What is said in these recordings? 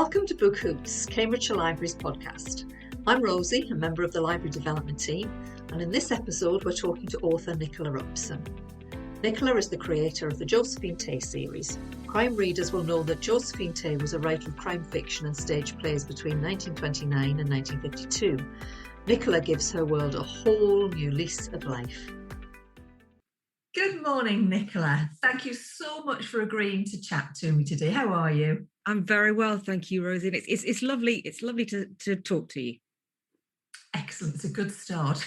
Welcome to Book Hoots Cambridgeshire Libraries podcast. I'm Rosie, a member of the library development team, and in this episode we're talking to author Nicola Upson. Nicola is the creator of the Josephine Tay series. Crime readers will know that Josephine Tay was a writer of crime fiction and stage plays between 1929 and 1952. Nicola gives her world a whole new lease of life. Good morning, Nicola. Thank you so much for agreeing to chat to me today. How are you? I'm very well, thank you, Rosie. It's lovely. It's lovely to talk to you. Excellent. It's a good start.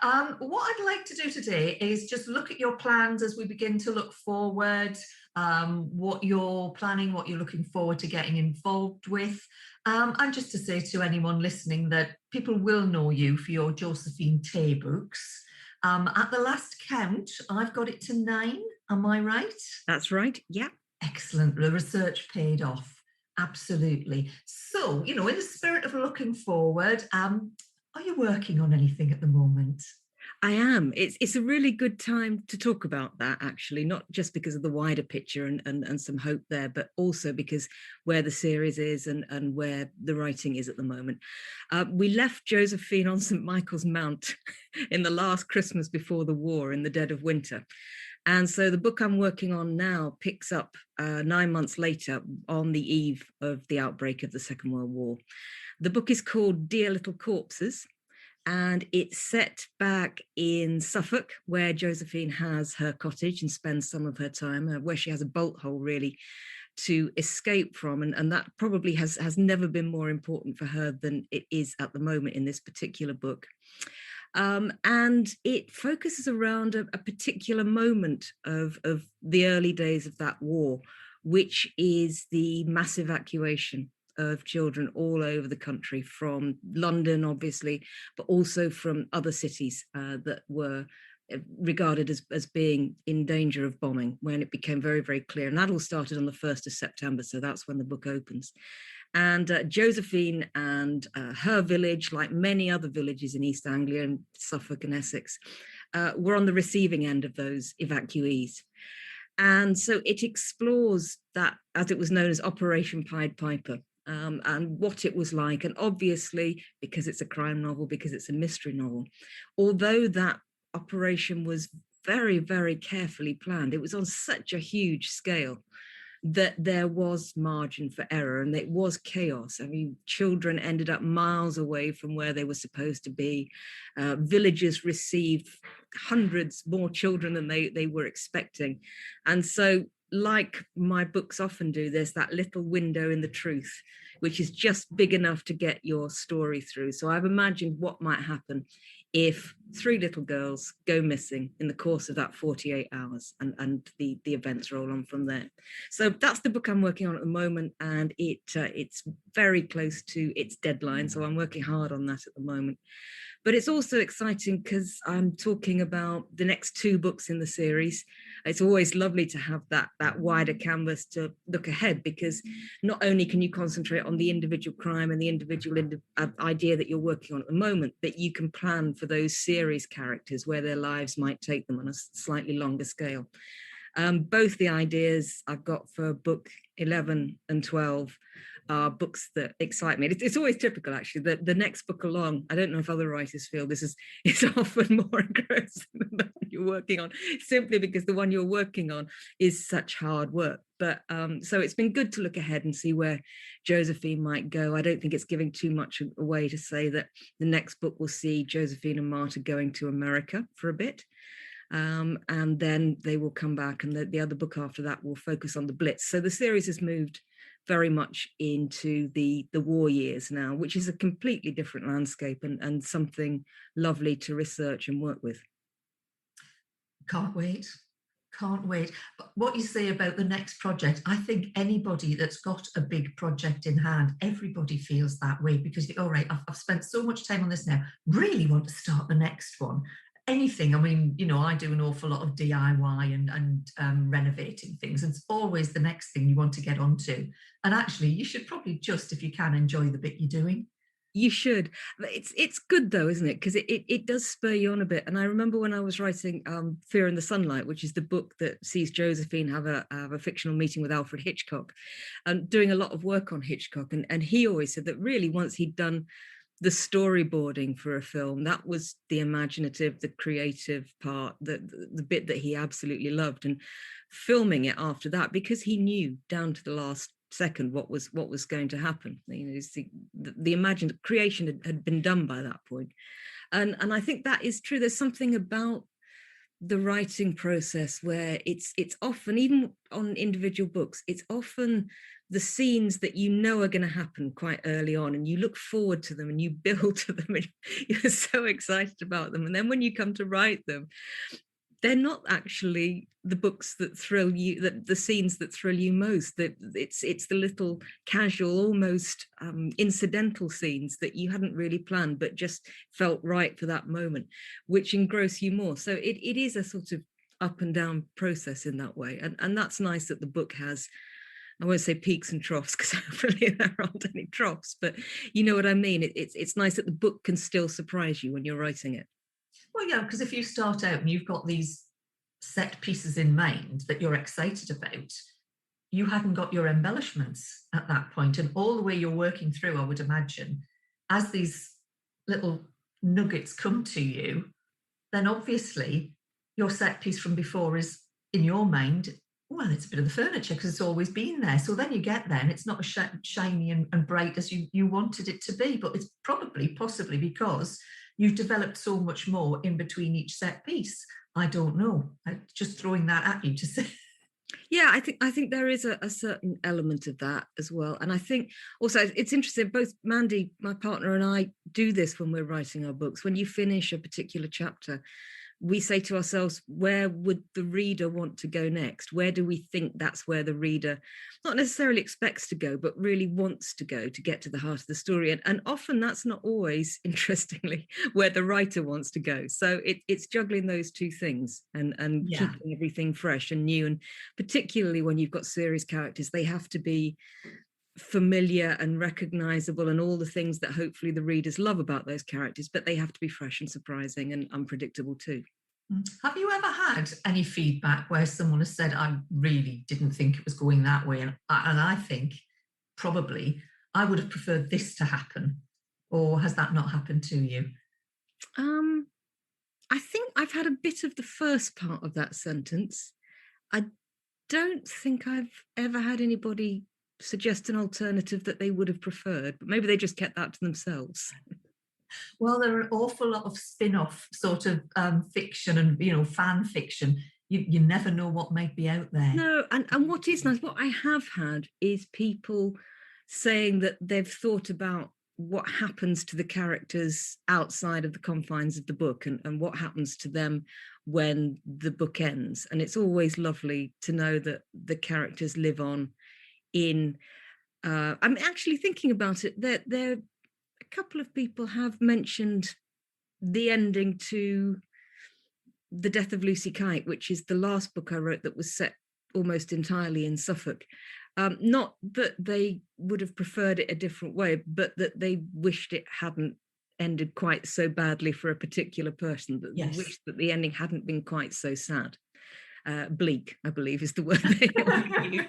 What I'd like to do today is just look at your plans as we begin to look forward, what you're planning, what you're looking forward to getting involved with, and just to say to anyone listening that people will know you for your Josephine Tay books. At the last count, I've got it to 9. Am I right? That's right. Yeah. Excellent. The research paid off. Absolutely. So, in the spirit of looking forward, are you working on anything at the moment? I am. It's a really good time to talk about that, actually, not just because of the wider picture and some hope there, but also because where the series is and where the writing is at the moment. We left Josephine on St. Michael's Mount in the last Christmas before the war in the dead of winter. And so the book I'm working on now picks up 9 months later on the eve of the outbreak of the Second World War. The book is called Dear Little Corpses, and it's set back in Suffolk, where Josephine has her cottage and spends some of her time, where she has a bolt hole really to escape from. And that probably has never been more important for her than it is at the moment in this particular book. And it focuses around a particular moment of the early days of that war, which is the mass evacuation of children all over the country, from London, obviously, but also from other cities that were regarded as being in danger of bombing, when it became very, very clear. And that all started on the 1st of September, so that's when the book opens. And Josephine and her village, like many other villages in East Anglia and Suffolk and Essex, were on the receiving end of those evacuees. And so it explores that, as it was known as Operation Pied Piper, and what it was like. And obviously, because it's a crime novel, because it's a mystery novel, although that operation was very, very carefully planned, it was on such a huge scale that there was margin for error and it was chaos. I mean, children ended up miles away from where they were supposed to be. Villages received hundreds more children than they were expecting. And so, like my books often do, there's that little window in the truth, which is just big enough to get your story through. So I've imagined what might happen if 3 little girls go missing in the course of that 48 hours and the events roll on from there. So that's the book I'm working on at the moment, and it's very close to its deadline. So I'm working hard on that at the moment. But it's also exciting because I'm talking about the next 2 books in the series. It's always lovely to have that wider canvas to look ahead, because not only can you concentrate on the individual crime and the individual idea that you're working on at the moment, but you can plan for those series characters where their lives might take them on a slightly longer scale. Both the ideas I've got for book 11 and 12 are books that excite me. It's always typical, actually, that the next book along, I don't know if other writers feel this is often more engrossing than the one you're working on, simply because the one you're working on is such hard work. But so it's been good to look ahead and see where Josephine might go. I don't think it's giving too much away to say that the next book will see Josephine and Marta going to America for a bit. And then they will come back, and the other book after that will focus on the Blitz. So the series has moved very much into the war years now, which is a completely different landscape and something lovely to research and work with. Can't wait. But what you say about the next project, I think anybody that's got a big project in hand, everybody feels that way, because all right, I've spent so much time on this now, really want to start the next one. Anything, I mean, I do an awful lot of DIY and renovating things. And it's always the next thing you want to get onto. And actually, you should probably just, if you can, enjoy the bit you're doing. You should. It's good though, isn't it? Because it does spur you on a bit. And I remember when I was writing Fear in the Sunlight, which is the book that sees Josephine have a fictional meeting with Alfred Hitchcock, and doing a lot of work on Hitchcock. And he always said that really once he'd done the storyboarding for a film, that was the imaginative, the creative part, the bit that he absolutely loved. And filming it after that, because he knew down to the last second what was going to happen. You know, the imagined creation had been done by that point. And I think that is true. There's something about the writing process where it's often, even on individual books, it's often the scenes that you know are going to happen quite early on, and you look forward to them and you build to them and you're so excited about them. And then when you come to write them, they're not actually the books that thrill you, the scenes that thrill you most. That it's the little casual, almost incidental scenes that you hadn't really planned but just felt right for that moment, which engross you more. So it is a sort of up and down process in that way, and that's nice that the book has. I won't say peaks and troughs because hopefully there aren't any troughs, but you know what I mean. It's nice that the book can still surprise you when you're writing it. Well, yeah, because if you start out and you've got these set pieces in mind that you're excited about, you hadn't got your embellishments at that point. And all the way you're working through, I would imagine, as these little nuggets come to you, then obviously your set piece from before is in your mind, well, it's a bit of the furniture because it's always been there. So then you get there and it's not as shiny and bright as you wanted it to be, but it's possibly because you've developed so much more in between each set piece. I don't know. I'm just throwing that at you to say. Yeah, I think there is a certain element of that as well. And I think also it's interesting, both Mandy, my partner, and I do this when we're writing our books. When you finish a particular chapter, we say to ourselves, where would the reader want to go next? Where do we think that's where the reader not necessarily expects to go, but really wants to go to get to the heart of the story? And often that's not always, interestingly, where the writer wants to go. So it's juggling those two things and keeping everything fresh and new. And particularly when you've got series characters, they have to be familiar and recognizable and all the things that hopefully the readers love about those characters, but they have to be fresh and surprising and unpredictable too. Have you ever had any feedback where someone has said, I really didn't think it was going that way, and I think probably I would have preferred this to happen? Or has that not happened to you? I think I've had a bit of the first part of that sentence. I don't think I've ever had anybody suggest an alternative that they would have preferred, but maybe they just kept that to themselves. Well, there are an awful lot of spin-off sort of fiction and fan fiction. You never know what might be out there. No, and what is nice, what I have had is people saying that they've thought about what happens to the characters outside of the confines of the book and what happens to them when the book ends. And it's always lovely to know that the characters live on in I'm actually thinking about it, there a couple of people have mentioned the ending to The Death of Lucy Kite, which is the last book I wrote that was set almost entirely in Suffolk. Not that they would have preferred it a different way, but that they wished it hadn't ended quite so badly for a particular person, that they wished that the ending hadn't been quite so sad. Bleak, I believe, is the word they use.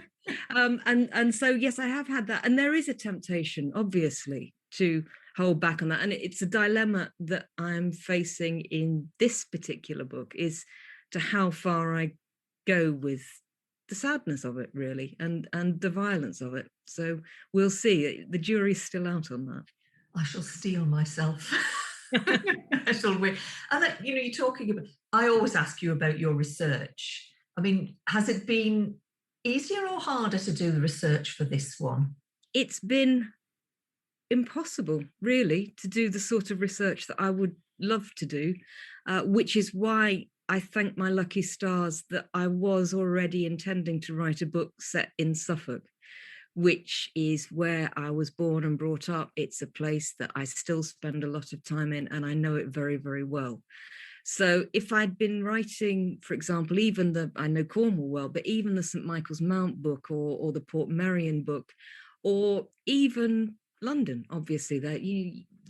And so, yes, I have had that. And there is a temptation, obviously, to hold back on that. And it's a dilemma that I'm facing in this particular book, is to how far I go with the sadness of it, really, and the violence of it. So we'll see. The jury's still out on that. I shall steel myself. I shall win. And you're talking about, I always ask you about your research. I mean, has it been easier or harder to do the research for this one? It's been impossible, really, to do the sort of research that I would love to do, which is why I thank my lucky stars that I was already intending to write a book set in Suffolk, which is where I was born and brought up. It's a place that I still spend a lot of time in, and I know it very, very well. So if I'd been writing, for example, I know Cornwall well, but even the St. Michael's Mount book or the Port Merion book, or even London, obviously, that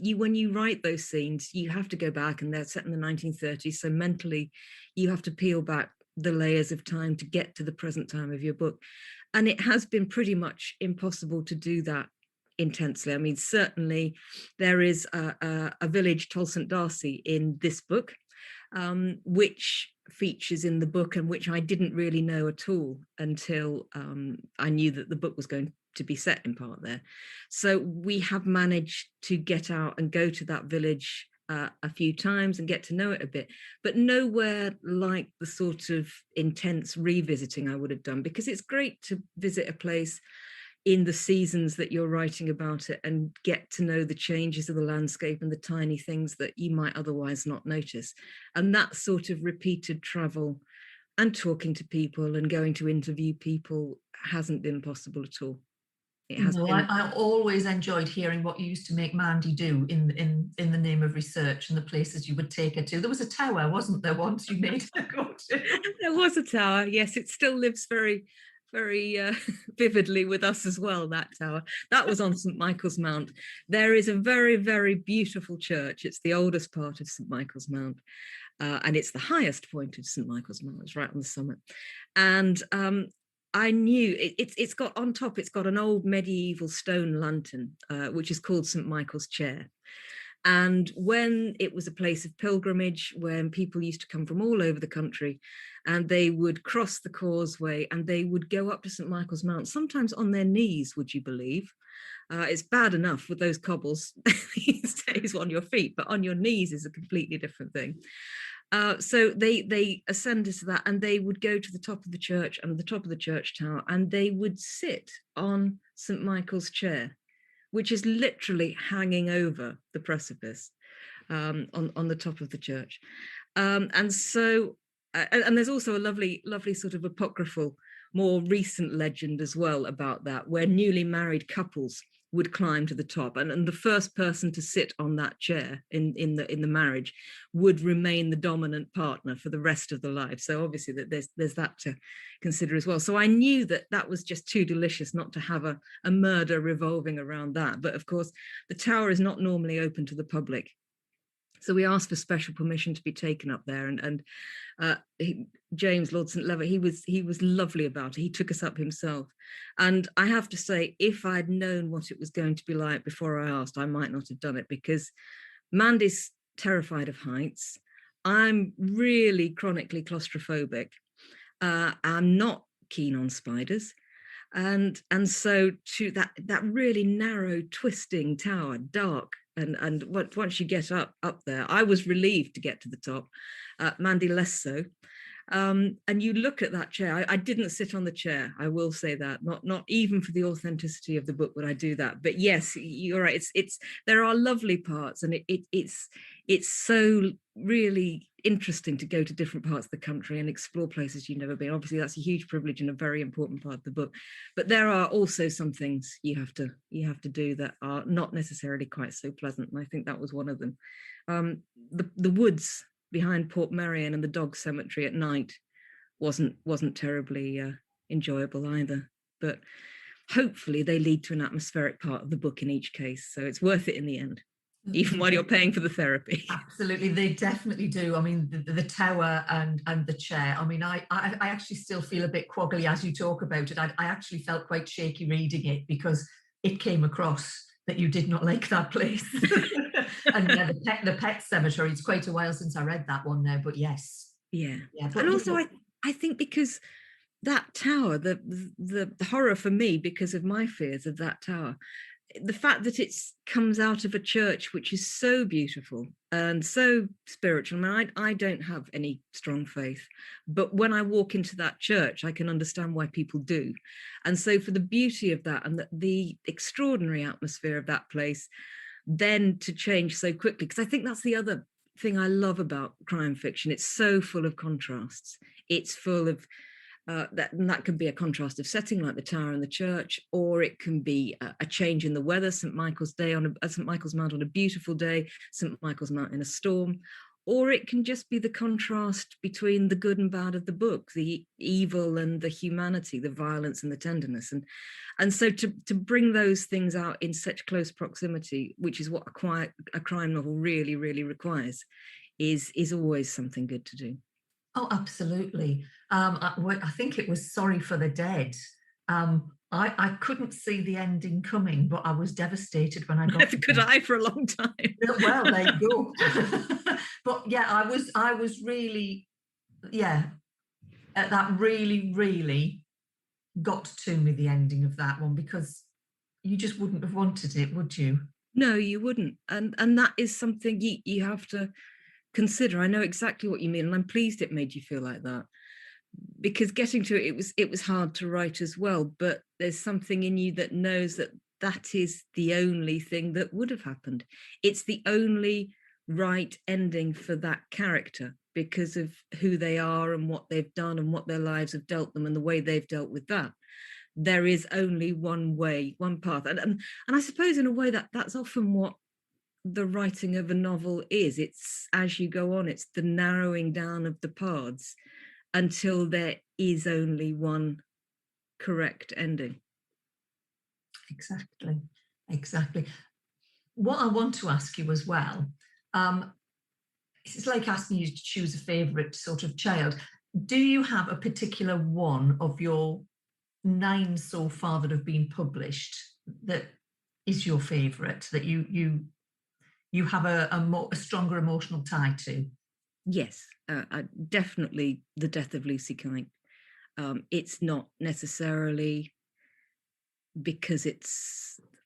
when you write those scenes, you have to go back, and they're set in the 1930s. So mentally, you have to peel back the layers of time to get to the present time of your book. And it has been pretty much impossible to do that intensely. I mean, certainly there is a village, Tol St Darcy, in this book, which features in the book and which I didn't really know at all until I knew that the book was going to be set in part there. So we have managed to get out and go to that village a few times and get to know it a bit, but nowhere like the sort of intense revisiting I would have done, because it's great to visit a place in the seasons that you're writing about it and get to know the changes of the landscape and the tiny things that you might otherwise not notice. And that sort of repeated travel and talking to people and going to interview people hasn't been possible at all. I always enjoyed hearing what you used to make Mandy do in the name of research and the places you would take her to. There was a tower, wasn't there, once you made her go to? There was a tower, yes. It still lives very, very vividly with us as well, that tower. That was on St Michael's Mount. There is a very, very beautiful church. It's the oldest part of St Michael's Mount. And it's the highest point of St Michael's Mount. It's right on the summit. And I knew it's got on top, it's got an old medieval stone lantern, which is called St Michael's Chair. And when it was a place of pilgrimage, when people used to come from all over the country, and they would cross the causeway and they would go up to St Michael's Mount, sometimes on their knees, would you believe? It's bad enough with those cobbles these days on your feet, but on your knees is a completely different thing. So they ascended to that, and they would go to the top of the church and the top of the church tower, and they would sit on St Michael's Chair, which is literally hanging over the precipice on the top of the church. And so, and there's also a lovely sort of apocryphal, more recent legend as well about that, where newly married couples would climb to the top, and the first person to sit on that chair in the marriage would remain the dominant partner for the rest of the life. So obviously that there's that to consider as well. So I knew that was just too delicious not to have a murder revolving around that. But of course, the tower is not normally open to the public. So we asked for special permission to be taken up there, and James, Lord St Lever, he was lovely about it. He took us up himself, and I have to say, if I'd known what it was going to be like before I asked, I might not have done it, because Mandy's terrified of heights. I'm really chronically claustrophobic. I'm not keen on spiders. And so to that really narrow, twisting tower, dark, and once you get up there, I was relieved to get to the top. Mandy less so. And you look at that chair. I didn't sit on the chair, I will say that. Not even for the authenticity of the book would I do that. But yes, you're right. It's there are lovely parts, and it's so really interesting to go to different parts of the country and explore places you've never been. Obviously, that's a huge privilege and a very important part of the book. But there are also some things you have to do that are not necessarily quite so pleasant, and I think that was one of them. The woods behind Portmeirion and the dog cemetery at night wasn't terribly enjoyable either. But hopefully they lead to an atmospheric part of the book in each case, so it's worth it in the end, even while you're paying for the therapy. Absolutely, they definitely do. I mean, the tower and the chair. I mean, I actually still feel a bit quaggly as you talk about it. I actually felt quite shaky reading it, because it came across that you did not like that place. And yeah, the pet cemetery. It's quite a while since I read that one now, but yes. Yeah. But and also, I think because that tower, the horror for me, because of my fears of that tower, the fact that it comes out of a church which is so beautiful and so spiritual. I mean, I don't have any strong faith, but when I walk into that church, I can understand why people do. And so for the beauty of that and the extraordinary atmosphere of that place, then to change so quickly, because I think that's the other thing I love about crime fiction. It's so full of contrasts. It's full of that can be a contrast of setting, like the tower and the church, or it can be a change in the weather. St Michael's Mount on a beautiful day, St Michael's Mount in a storm, or it can just be the contrast between the good and bad of the book, the evil and the humanity, the violence and the tenderness. And so to bring those things out in such close proximity, which is what a crime novel really, really requires, is always something good to do. Oh, absolutely. I think it was Sorry for the Dead. I couldn't see the ending coming, but I was devastated when I got Neither could I for a long time. Well, there you go. But yeah, I was really, yeah, that really, really got to me, the ending of that one, because you just wouldn't have wanted it, would you? No, you wouldn't. And that is something you have to consider. I know exactly what you mean, and I'm pleased it made you feel like that, because getting to it was hard to write as well, but there's something in you that knows that that is the only thing that would have happened. It's the only right ending for that character because of who they are and what they've done and what their lives have dealt them and the way they've dealt with that. There is only one way, one path. And I suppose in a way that's often what the writing of a novel is. It's as you go on, it's the narrowing down of the paths until there is only one correct ending. Exactly. What I want to ask you as well, it's like asking you to choose a favourite sort of child. Do you have a particular one of your 9 so far that have been published that is your favourite, that you have a stronger emotional tie to? Yes, definitely The Death of Lucy Kite. It's not necessarily because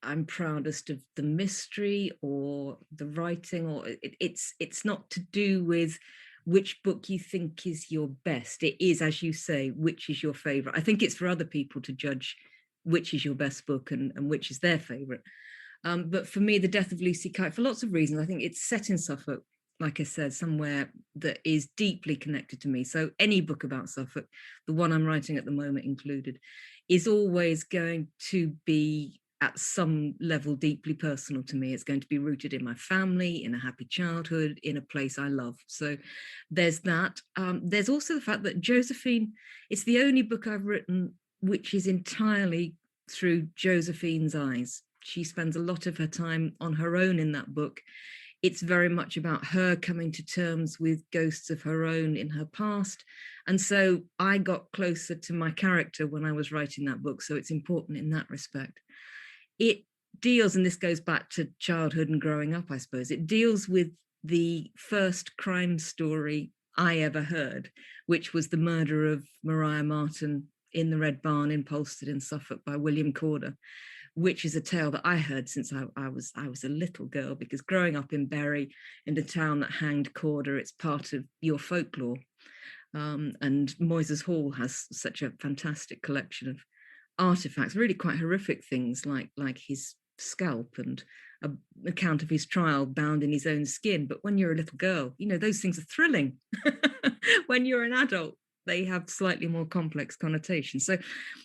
I'm proudest of the mystery or the writing, or it's not to do with which book you think is your best. It is, as you say, which is your favorite. I think it's for other people to judge which is your best book and which is their favorite. But for me, The Death of Lucy Kite, for lots of reasons, I think it's set in Suffolk, like I said, somewhere that is deeply connected to me. So any book about Suffolk, the one I'm writing at the moment included, is always going to be at some level deeply personal to me. It's going to be rooted in my family, in a happy childhood, in a place I love. So there's that. There's also the fact that Josephine, it's the only book I've written which is entirely through Josephine's eyes. She spends a lot of her time on her own in that book. It's very much about her coming to terms with ghosts of her own in her past. And so I got closer to my character when I was writing that book. So it's important in that respect. It deals, and this goes back to childhood and growing up, I suppose, it deals with the first crime story I ever heard, which was the murder of Maria Martin in the Red Barn in Polstead in Suffolk by William Corder, which is a tale that I heard since I was a little girl, because growing up in Bury, in the town that hanged Corder, it's part of your folklore. And Moyses Hall has such a fantastic collection of artifacts, really quite horrific things like his scalp and an account of his trial bound in his own skin. But when you're a little girl, those things are thrilling. When you're an adult, they have slightly more complex connotations. So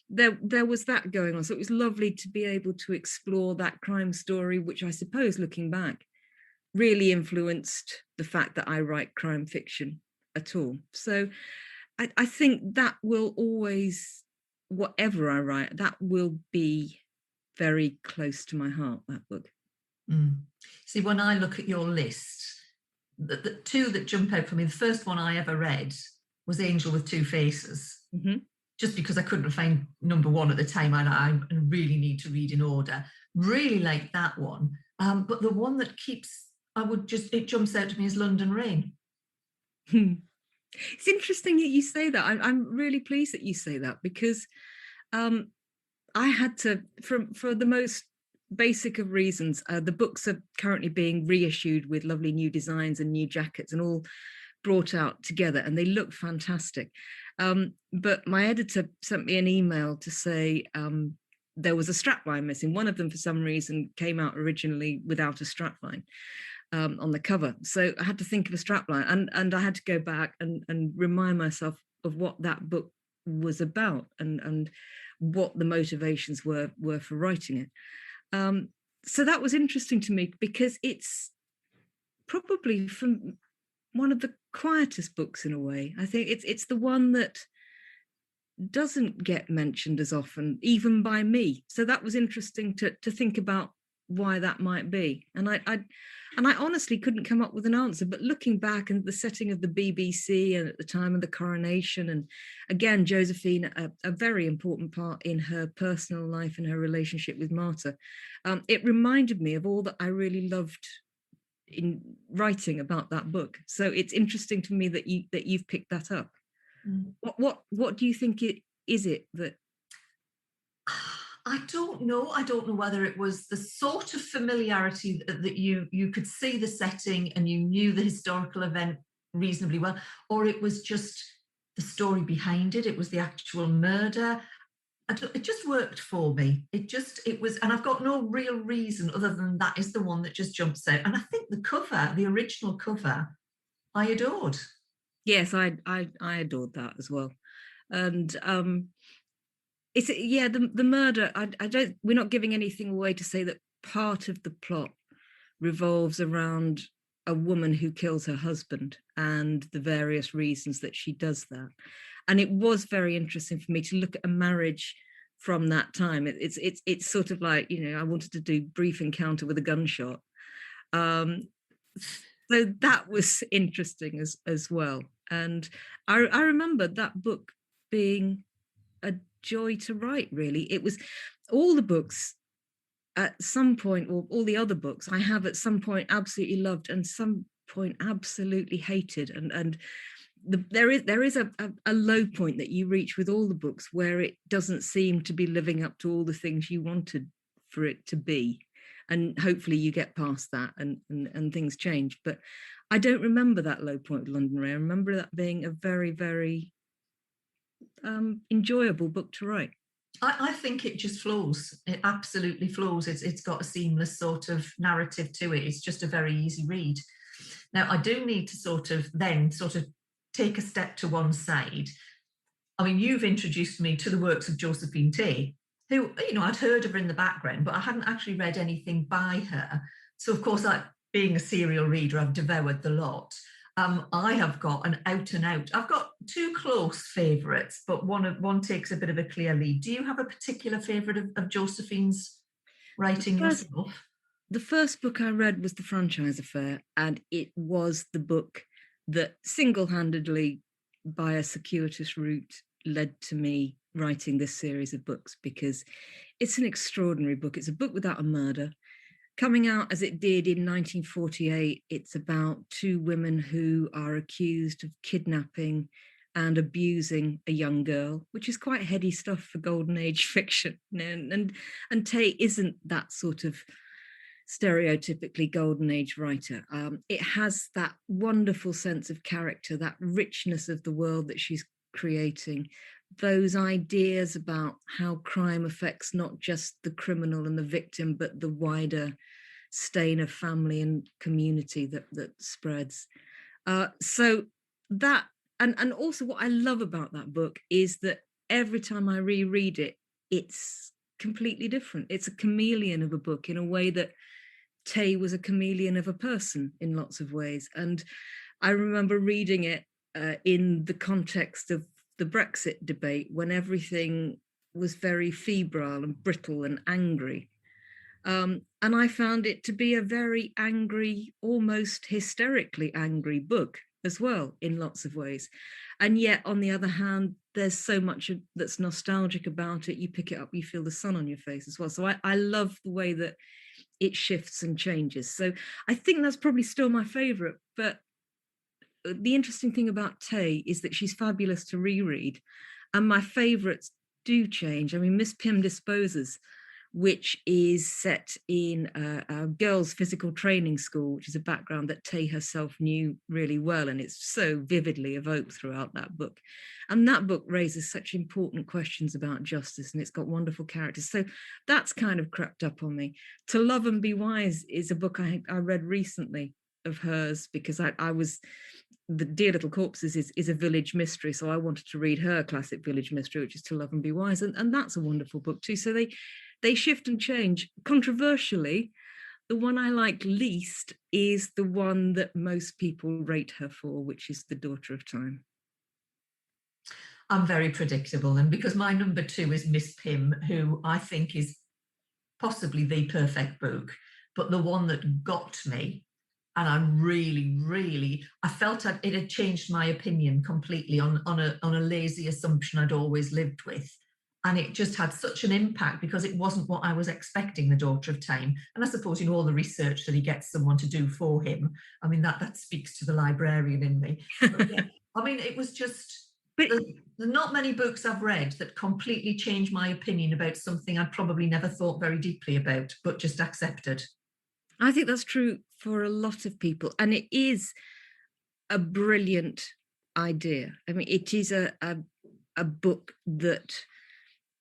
there was that going on. So it was lovely to be able to explore that crime story, which I suppose, looking back, really influenced the fact that I write crime fiction at all. So I think that will always, whatever I write, that will be very close to my heart, that book. See, when I look at your list, the 2 that jump out for me, the first one I ever read was Angel with Two Faces, just because I couldn't find number 1 at the time, and I really need to read in order. Really like that one. But the one that it jumps out to me is London Rain. It's interesting that you say that. I'm really pleased that you say that, because I had to, for the most basic of reasons, the books are currently being reissued with lovely new designs and new jackets and all brought out together, and they look fantastic. But my editor sent me an email to say there was a strapline missing. One of them, for some reason, came out originally without a strapline on the cover. So I had to think of a strapline, and I had to go back and remind myself of what that book was about and what the motivations were for writing it. So that was interesting to me, because it's probably, from one of the quietest books in a way. I think it's the one that doesn't get mentioned as often, even by me. So that was interesting to think about why that might be. And I honestly couldn't come up with an answer. But looking back and the setting of the BBC and at the time of the coronation, and again, Josephine, a very important part in her personal life and her relationship with Martha, it reminded me of all that I really loved in writing about that book. So it's interesting to me that you've picked that up. What do you think it that? I don't know. I don't know whether it was the sort of familiarity that you could see the setting and you knew the historical event reasonably well, or it was just the story behind it. It was the actual murder. It just worked for me. It was, and I've got no real reason other than that is the one that just jumps out. And I think the cover, the original cover, I adored. Yes, I adored that as well. And it's the murder. I don't. We're not giving anything away to say that part of the plot revolves around a woman who kills her husband and the various reasons that she does that. And it was very interesting for me to look at a marriage from that time. It's sort of like, I wanted to do Brief Encounter with a Gunshot. So that was interesting as well. And I remember that book being a joy to write, really. It was all the books at some point, or all the other books I have at some point absolutely loved and some point absolutely hated. And there is a low point that you reach with all the books where it doesn't seem to be living up to all the things you wanted for it to be. And hopefully you get past that and things change. But I don't remember that low point with Londonderry. I remember that being a very, very enjoyable book to write. I think it just flows. It absolutely flows. It's got a seamless sort of narrative to it. It's just a very easy read. Now, I do need to sort of take a step to one side. I mean, you've introduced me to the works of Josephine Tay, who, I'd heard of her in the background, but I hadn't actually read anything by her. So, of course, being a serial reader, I've devoured the lot. I have got an out and out. I've got two close favourites, but one takes a bit of a clear lead. Do you have a particular favourite of Josephine's writing yourself? The first book I read was The Franchise Affair, and it was the book that single-handedly, by a circuitous route, led to me writing this series of books, because it's an extraordinary book. It's a book without a murder. Coming out as it did in 1948, it's about two women who are accused of kidnapping and abusing a young girl, which is quite heady stuff for golden age fiction. And Tay isn't that sort of stereotypically golden age writer. It has that wonderful sense of character, that richness of the world that she's creating, those ideas about how crime affects not just the criminal and the victim, but the wider stain of family and community that spreads. So that, and also what I love about that book is that every time I reread it, it's completely different. It's a chameleon of a book in a way that Tay was a chameleon of a person in lots of ways. And I remember reading it in the context of the Brexit debate, when everything was very febrile and brittle and angry. And I found it to be a very angry, almost hysterically angry book as well, in lots of ways. And yet, on the other hand, there's so much that's nostalgic about it. You pick it up, you feel the sun on your face as well. So I love the way that it shifts and changes. So I think that's probably still my favourite. But the interesting thing about Tay is that she's fabulous to reread, and my favourites do change. I mean, Miss Pym Disposes, which is set in a girls' physical training school, which is a background that Tay herself knew really well, and it's so vividly evoked throughout that book. And that book raises such important questions about justice, and it's got wonderful characters. So that's kind of crept up on me. To Love and Be Wise is a book I read recently of hers, because I was, the Dear Little Corpses is a village mystery, so I wanted to read her classic village mystery, which is To Love and Be Wise, and that's a wonderful book too. So they shift and change. Controversially, The one I like least is the one that most people rate her for, which is The Daughter of Time. I'm very predictable, and because my number 2 is Miss Pym, who I think is possibly the perfect book, but the one that got me, and I really, I felt it had changed my opinion completely on a lazy assumption I'd always lived with. And it just had such an impact because it wasn't what I was expecting, The Daughter of Time. And I suppose, you know, all the research that he gets someone to do for him. I mean, that speaks to the librarian in me. But yeah, I mean, it was just, there's not many books I've read that completely changed my opinion about something I'd probably never thought very deeply about, but just accepted. I think that's true for a lot of people. And it is a brilliant idea. I mean, it is a book that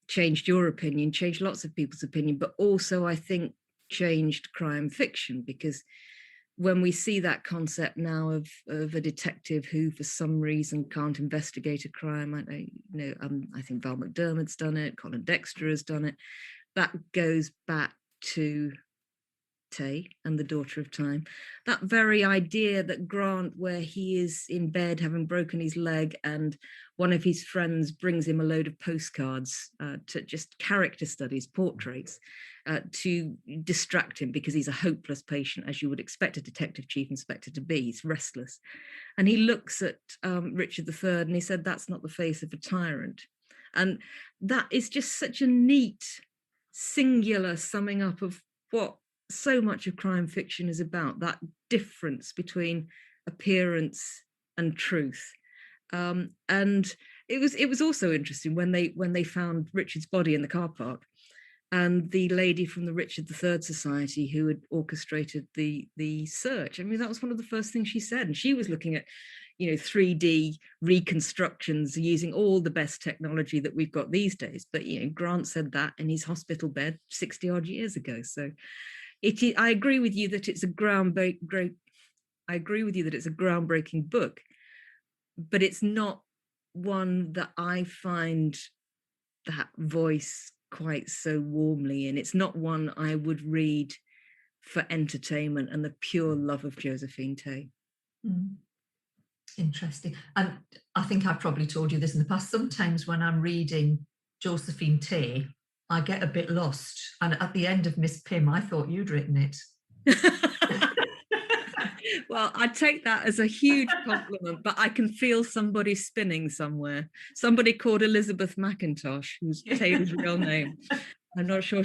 changed your opinion, changed lots of people's opinion, but also I think changed crime fiction, because when we see that concept now of a detective who for some reason can't investigate a crime, I think Val McDermid's done it, Colin Dexter has done it, that goes back to Tay and The Daughter of Time. That very idea that Grant, where he is in bed having broken his leg and one of his friends brings him a load of postcards to just character studies, portraits, to distract him because he's a hopeless patient, as you would expect a detective chief inspector to be. He's restless. And he looks at Richard III and he said, "That's not the face of a tyrant." And that is just such a neat, singular summing up of what so much of crime fiction is about, that difference between appearance and truth. And it was also interesting when they found Richard's body in the car park, and the lady from the Richard III Society who had orchestrated the search. I mean, that was one of the first things she said, and she was looking at 3D reconstructions using all the best technology that we've got these days. But Grant said that in his hospital bed 60 odd years ago. So I agree with you that it's a groundbreaking book, but it's not one that I find that voice quite so warmly in. It's not one I would read for entertainment and the pure love of Josephine Tay. Interesting. And I think I've probably told you this in the past. Sometimes when I'm reading Josephine Tay, I get a bit lost. And at the end of Miss Pym, I thought you'd written it. Well, I take that as a huge compliment, but I can feel somebody spinning somewhere. Somebody called Elizabeth McIntosh, who's Taylor's real name. I'm not sure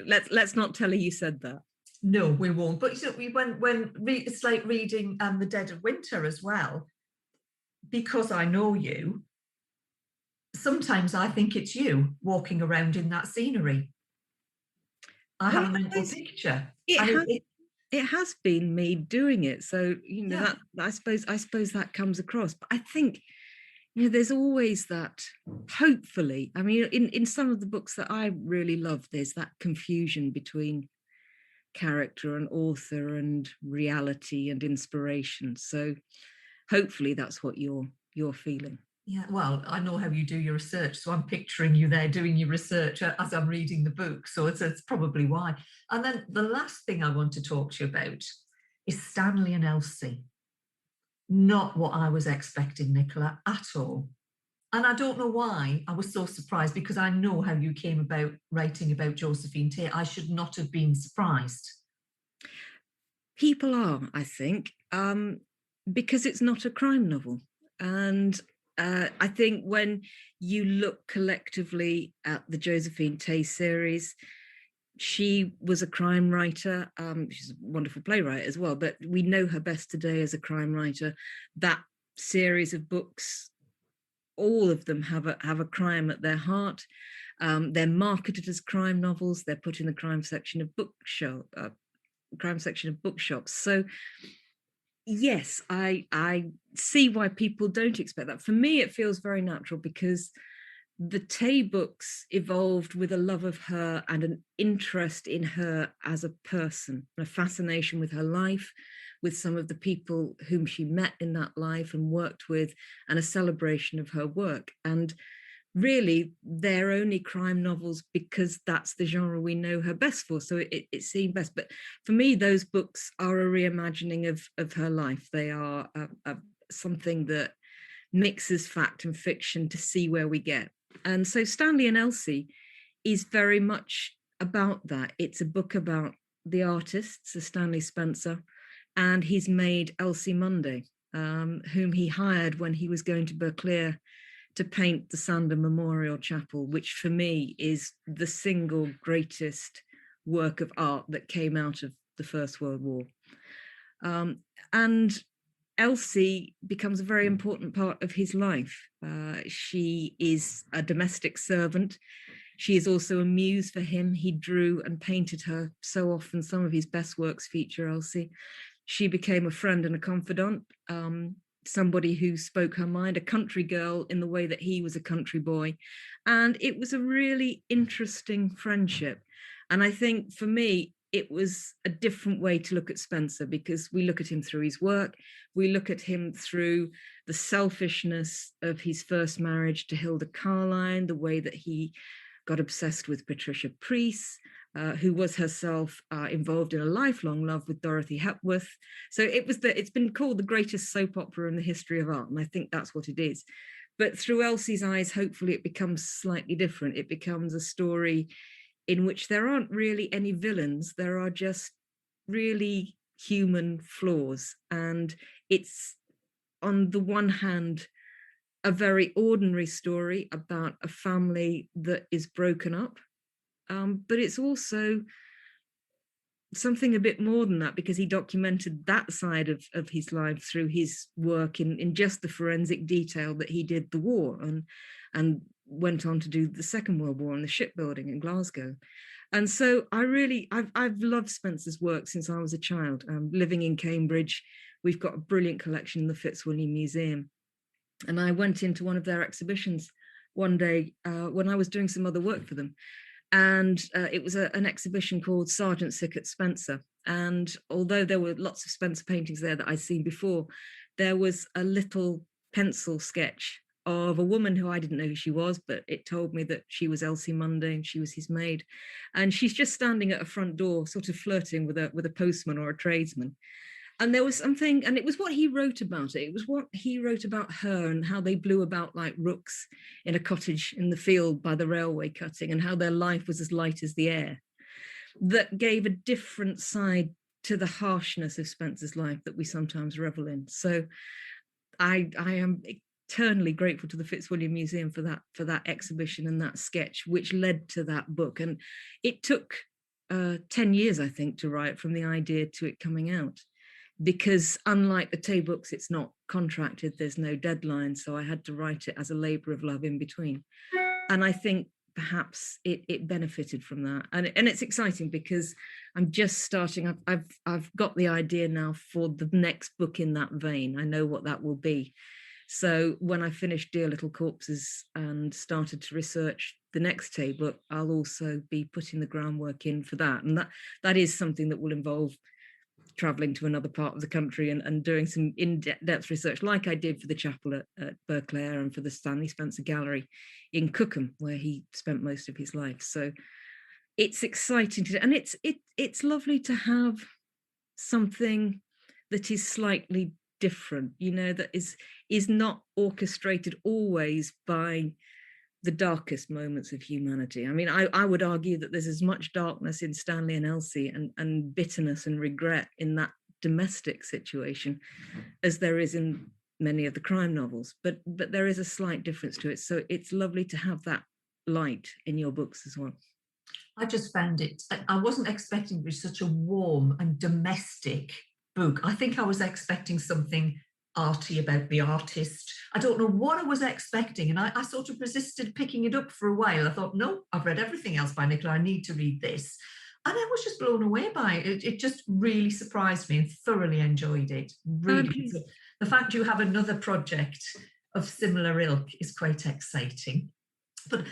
let's not tell her you said that. No, we won't. But it's like reading The Dead of Winter as well. Because I know you, sometimes I think it's you walking around in that scenery. I have a mental picture. It has been me doing it, so that I suppose that comes across. But I think there's always that. Hopefully, I mean, in some of the books that I really love, there's that confusion between character and author and reality and inspiration. So hopefully, that's what you're feeling. Yeah, well, I know how you do your research, so I'm picturing you there doing your research as I'm reading the book, so it's probably why. And then the last thing I want to talk to you about is Stanley and Elsie. Not what I was expecting, Nicola, at all. And I don't know why I was so surprised, because I know how you came about writing about Josephine Tay. I should not have been surprised. People are, I think, because it's not a crime novel. And I think when you look collectively at the Josephine Tay series, she was a crime writer. She's a wonderful playwright as well, but we know her best today as a crime writer. That series of books, all of them have a crime at their heart. They're marketed as crime novels. They're put in the crime section of bookshops. So yes, I see why people don't expect that. For me, it feels very natural, because the Tay books evolved with a love of her and an interest in her as a person, a fascination with her life, with some of the people whom she met in that life and worked with, and a celebration of her work. And really they're only crime novels because that's the genre we know her best for. So it seemed best. But for me, those books are a reimagining of her life. They are something that mixes fact and fiction to see where we get. And so Stanley and Elsie is very much about that. It's a book about the artist, Sir Stanley Spencer, and he's maid Elsie Munday, whom he hired when he was going to Berkeley to paint the Sander Memorial Chapel, which for me is the single greatest work of art that came out of the First World War. And Elsie becomes a very important part of his life. She is a domestic servant. She is also a muse for him. He drew and painted her so often. Some of his best works feature Elsie. She became a friend and a confidant, somebody who spoke her mind, a country girl in the way that he was a country boy. And it was a really interesting friendship. And I think for me, it was a different way to look at Spencer, because we look at him through his work. We look at him through the selfishness of his first marriage to Hilda Carline, the way that he got obsessed with Patricia Preece, who was herself involved in a lifelong love with Dorothy Hepworth. So it's been called the greatest soap opera in the history of art, and I think that's what it is. But through Elsie's eyes, hopefully it becomes slightly different. It becomes a story in which there aren't really any villains. There are just really human flaws. And it's, on the one hand, a very ordinary story about a family that is broken up. But it's also something a bit more than that, because he documented that side of his life through his work in just the forensic detail that he did the war, and went on to do the Second World War and the shipbuilding in Glasgow. And so I've loved Spencer's work since I was a child. Living in Cambridge, we've got a brilliant collection in the Fitzwilliam Museum. And I went into one of their exhibitions one day when I was doing some other work for them. And it was an exhibition called Sergeant Sickert Spencer. And although there were lots of Spencer paintings there that I'd seen before, there was a little pencil sketch of a woman who I didn't know who she was, but it told me that she was Elsie Munday and she was his maid. And she's just standing at a front door, sort of flirting with a postman or a tradesman. And there was something, and it was what he wrote about it. It was what he wrote about her and how they blew about like rooks in a cottage in the field by the railway cutting, and how their life was as light as the air, that gave a different side to the harshness of Spencer's life that we sometimes revel in. So I am eternally grateful to the Fitzwilliam Museum for that exhibition and that sketch, which led to that book. And it took 10 years, I think, to write, from the idea to it coming out. Because unlike the Tay books, it's not contracted, there's no deadline. So I had to write it as a labour of love in between. And I think perhaps it benefited from that. And it's exciting because I'm just starting. I've got the idea now for the next book in that vein. I know what that will be. So when I finished Dear Little Corpses and started to research the next Tay book, I'll also be putting the groundwork in for that. And that is something that will involve traveling to another part of the country and doing some in-depth research, like I did for the chapel at Berkeley and for the Stanley Spencer Gallery in Cookham, where he spent most of his life. So it's exciting to do, and it's lovely to have something that is slightly different, that is not orchestrated always by the darkest moments of humanity. I mean, I would argue that there's as much darkness in Stanley and Elsie and bitterness and regret in that domestic situation as there is in many of the crime novels, but there is a slight difference to it. So it's lovely to have that light in your books as well. I just found it, I wasn't expecting it to be such a warm and domestic book. I think I was expecting something arty about the artist. I don't know what I was expecting, and I sort of resisted picking it up for a while. I thought, no, I've read everything else by Nicola, I need to read this. And I was just blown away by it. It just really surprised me and thoroughly enjoyed it. Really. So the fact you have another project of similar ilk is quite exciting. But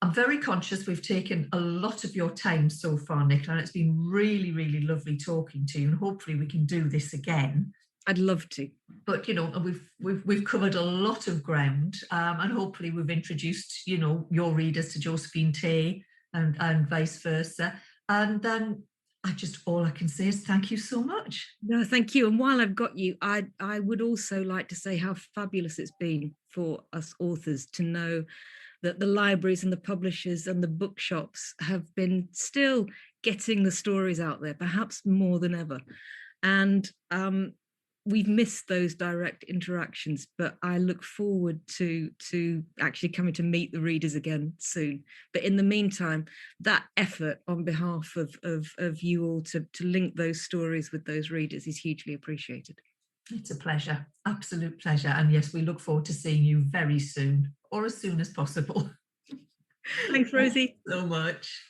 I'm very conscious we've taken a lot of your time so far, Nicola, and it's been really, really lovely talking to you, and hopefully we can do this again. I'd love to. But we've covered a lot of ground, and hopefully we've introduced your readers to Josephine Tay and vice versa. And then all I can say is thank you so much. No, thank you. And while I've got you, I would also like to say how fabulous it's been for us authors to know that the libraries and the publishers and the bookshops have been still getting the stories out there, perhaps more than ever. And we've missed those direct interactions, but I look forward to actually coming to meet the readers again soon. But in the meantime, that effort on behalf of you all to link those stories with those readers is hugely appreciated. It's a pleasure, absolute pleasure. And yes, we look forward to seeing you very soon, or as soon as possible. Thanks, Rosie. So much.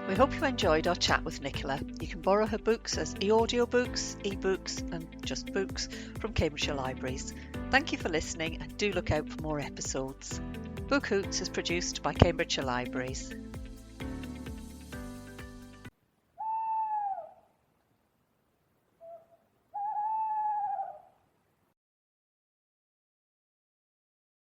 We hope you enjoyed our chat with Nicola. You can borrow her books as e-audiobooks, e-books and just books from Cambridgeshire Libraries. Thank you for listening and do look out for more episodes. Book Hoots is produced by Cambridgeshire Libraries.